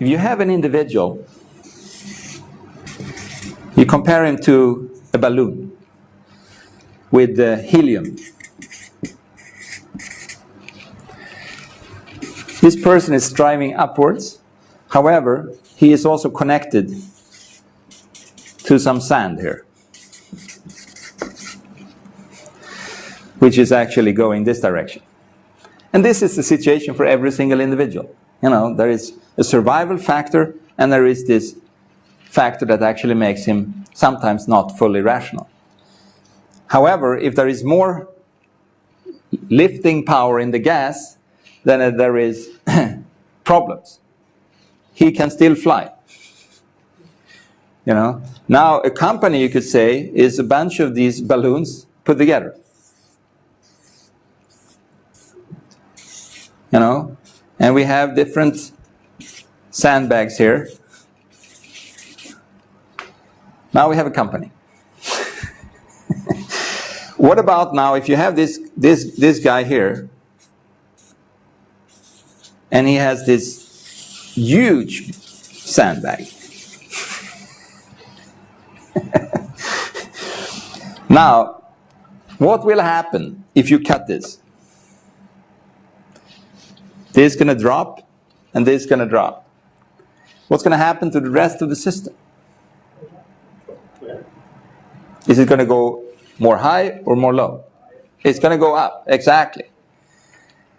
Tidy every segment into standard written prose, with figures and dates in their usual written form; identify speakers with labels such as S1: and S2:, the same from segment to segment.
S1: if you have an individual, you compare him to a balloon with helium. This person is striving upwards. However, he is also connected to some sand here, which is actually going this direction. And this is the situation for every single individual. You know, there is a survival factor, and there is this factor that actually makes him sometimes not fully rational. However, if there is more lifting power in the gas, then there is problems. He can still fly. You know, now a company, you could say, is a bunch of these balloons put together. You know, and we have different sandbags here. Now we have a company. What about now if you have this guy here, and he has this huge sandbag. Now, what will happen if you cut this? This is going to drop, and this is going to drop. What's going to happen to the rest of the system? Is it going to go more high or more low? It's going to go up, exactly.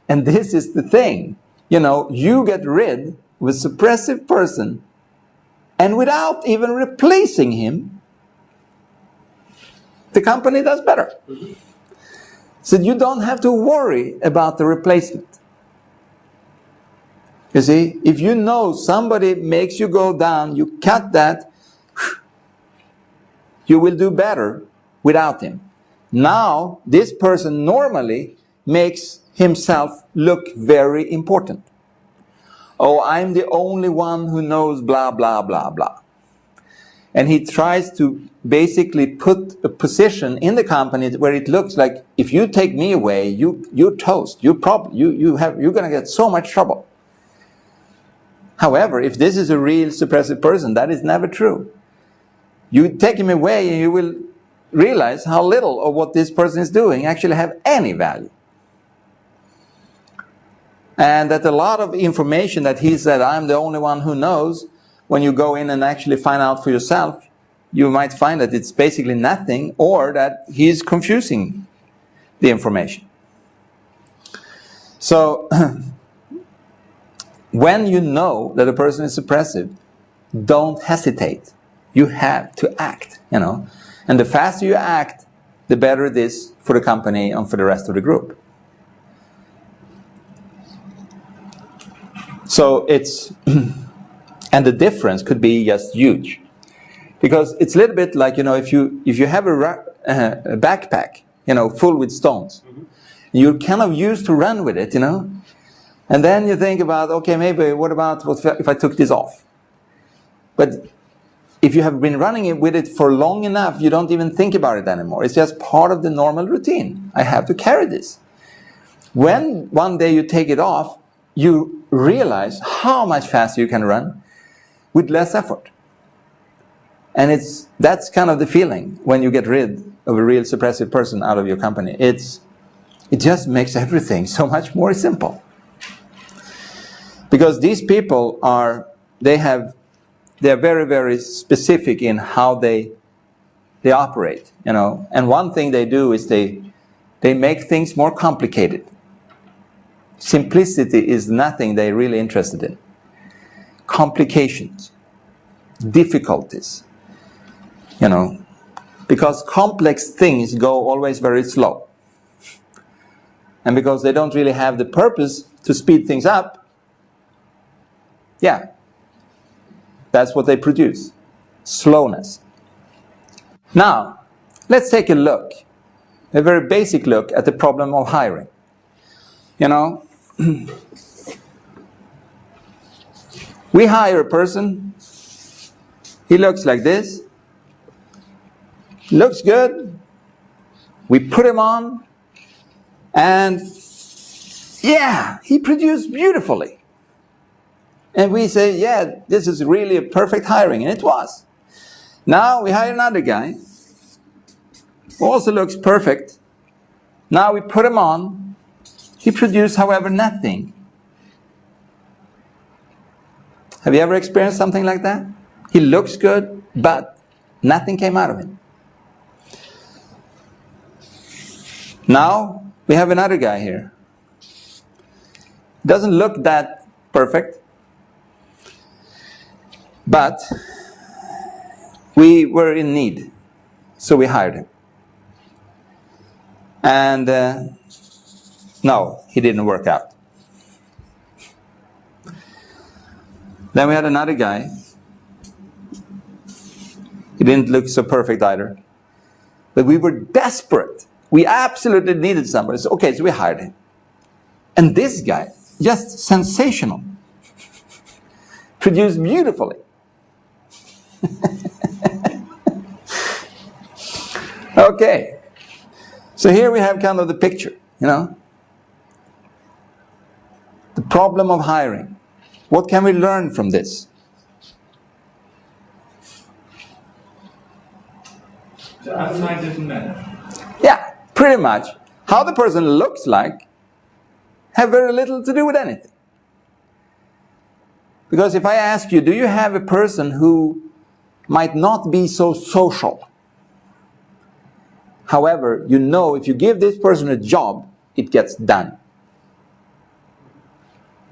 S1: And this is the thing. You know, you get rid of a suppressive person, and without even replacing him, the company does better. So you don't have to worry about the replacement. You see, if you know somebody makes you go down, you cut that, you will do better without him. Now, this person normally makes himself look very important. Oh, I'm the only one who knows blah, blah, blah, blah. And he tries to basically put a position in the company where it looks like, if you take me away, you're toast. You're going to get so much trouble. However, if this is a real suppressive person, that is never true. You take him away and you will realize how little of what this person is doing actually have any value. And that a lot of information that he said, I'm the only one who knows, when you go in and actually find out for yourself, you might find that it's basically nothing, or that he's confusing the information. So, when you know that a person is suppressive, don't hesitate. You have to act, you know. And the faster you act, the better it is for the company and for the rest of the group. So it's, and the difference could be just huge. Because it's a little bit like, you know, if you have a backpack, you know, full with stones, you're kind of used to run with it, you know. And then you think about, okay, maybe what about if I took this off? But if you have been running with it for long enough, you don't even think about it anymore. It's just part of the normal routine. I have to carry this. When one day you take it off, you realize how much faster you can run with less effort. And that's kind of the feeling when you get rid of a real suppressive person out of your company. It just makes everything so much more simple. Because these people they're very, very specific in how they operate, you know. And one thing they do is they make things more complicated. Simplicity is nothing they're really interested in. Complications, difficulties, you know, because complex things go always very slow. And because they don't really have the purpose to speed things up, yeah, that's what they produce, slowness. Now, let's take a look, a very basic look at the problem of hiring. You know, we hire a person, he looks like this, looks good, we put him on, and yeah, he produced beautifully. And we say, yeah, this is really a perfect hiring, and it was. Now we hire another guy, who also looks perfect. Now we put him on. He produced, however, nothing. Have you ever experienced something like that? He looks good, but nothing came out of him. Now we have another guy here. Doesn't look that perfect, but we were in need, so we hired him. And no, he didn't work out. Then we had another guy. He didn't look so perfect either. But we were desperate. We absolutely needed somebody. So, okay, so we hired him. And this guy, just sensational. Produced beautifully. Okay. So here we have kind of the picture, you know. The problem of hiring. What can we learn from this? Yeah, pretty much. How the person looks like have very little to do with anything. Because if I ask you, do you have a person who might not be so social? However, you know if you give this person a job, it gets done.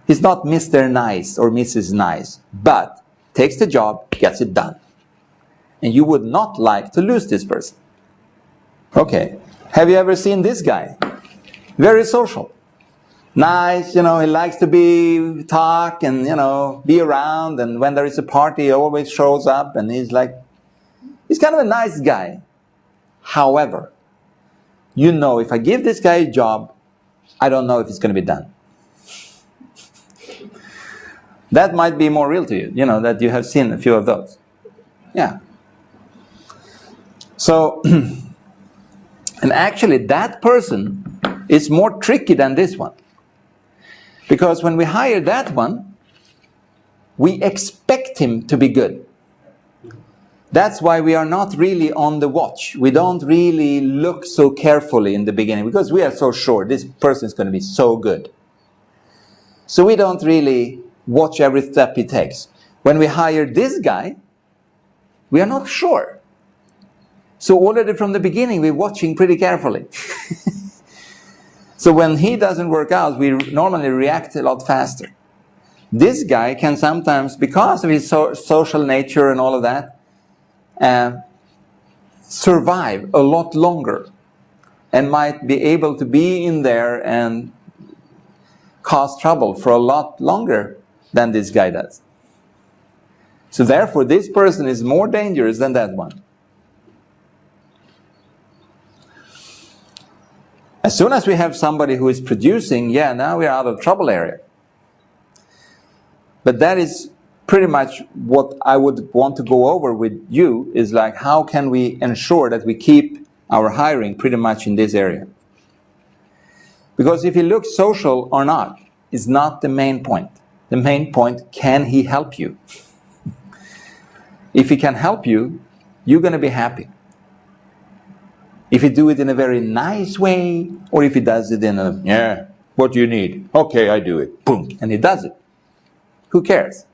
S1: He's not Mr. Nice or Mrs. Nice, but takes the job, gets it done. And you would not like to lose this person. Okay, have you ever seen this guy? Very social. Nice, you know, he likes to talk and, you know, be around. And when there is a party, he always shows up and he's kind of a nice guy. However, you know, if I give this guy a job, I don't know if it's going to be done. That might be more real to you, you know, that you have seen a few of those. Yeah. So, and actually that person is more tricky than this one. Because when we hire that one, we expect him to be good. That's why we are not really on the watch. We don't really look so carefully in the beginning because we are so sure this person is going to be so good. So we don't really watch every step he takes. When we hire this guy, we are not sure. So already from the beginning, we're watching pretty carefully. So when he doesn't work out, we normally react a lot faster. This guy can sometimes, because of his social nature and all of that, survive a lot longer and might be able to be in there and cause trouble for a lot longer than this guy does. So therefore, this person is more dangerous than that one. As soon as we have somebody who is producing, yeah, now we're out of trouble area. But that is pretty much what I would want to go over with you, is like, how can we ensure that we keep our hiring pretty much in this area? Because if he looks social or not is not the main point. The main point, can he help you? If he can help you, you're going to be happy. If he do it in a very nice way, or if he does it in a, yeah, what do you need? Okay, I do it. Boom. And he does it. Who cares?